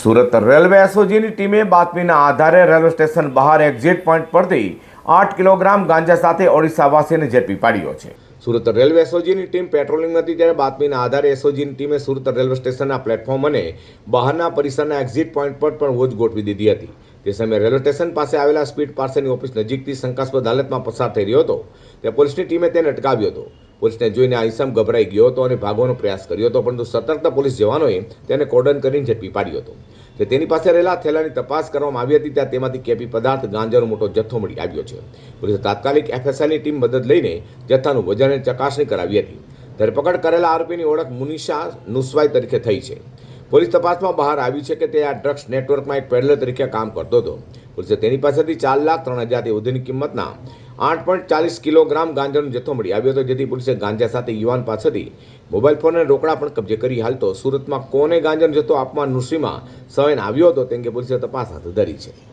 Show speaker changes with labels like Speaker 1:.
Speaker 1: Surat railway એસઓજીની ટીમે બાતમીના આધારે રેલવે સ્ટેશન બહાર એક્ઝિટ પોઈન્ટ પરથી 8 કિલોગ્રામ ગાંજા સાથે ઓડિશાવાસીને ઝડપી પાડ્યો છે। સુરત રેલવે એસઓજીની ટીમ પેટ્રોલિંગમાં હતી ત્યારે બાતમીના આધારે એસઓજીની ટીમે સુરત રેલવે સ્ટેશનના પ્લેટફોર્મ અને બહારના પરિસરના એક્ઝિટ પોઈન્ટ પર પણ વોચ ગોઠવી દીધી હતી। તે સમયે રેલવે સ્ટેશન પાસે આવેલા સ્પીડ પાર્સલની ઓફિસ નજીકથી શંકાસ્પદ હાલતમાં પસાર થઈ રહ્યો હતો ત્યારે પોલીસની ટીમે તેને અટકાવ્યો હતો। પોલીસને જોઈને આ ઈસમ ગભરાઈ ગયો હતો અને ભાગવાનો પ્રયાસ કર્યો હતો, પરંતુ સતર્કતા પોલીસ જવાનોએ તેને કોર્ડન કરીને ઝડપી પાડ્યો હતો। તેની પાસે રહેલા થેલાની તપાસ કરવામાં આવી હતી ત્યારે તેમાંથી કેપી પદાર્થ ગાંજાનો મોટો જથ્થો મળી આવ્યો છે। પોલીસે તાત્કાલિક એફએસએલની ટીમ મદદ લઈને જથ્થાનું વજન અને ચકાસણી કરાવી હતી। ધરપકડ કરેલા આરોપીની ઓળખ મુનિશા નુસવાઈ તરીકે થઈ છે। પોલીસ તપાસમાં બહાર આવ્યું છે કે તે આ ડ્રગ્સ નેટવર્કમાં એક પેડલર તરીકે કામ કરતો હતો। પોલીસે તેની પાસેથી 4,03,000થી વધુની કિંમતના 8.40 કિલોગ્રામ ગાંજાનો જથ્થો મળી આવ્યો હતો, જેથી પોલીસે ગાંજા સાથે યુવાન પાસેથી મોબાઈલ ફોન અને રોકડા પણ કબજે કરી। હાલ તો સુરતમાં કોને ગાંજાનો જથ્થો આપવા નુસીમાં સવાઈને આવ્યો હતો તે અંગે પોલીસે તપાસ હાથ ધરી છે।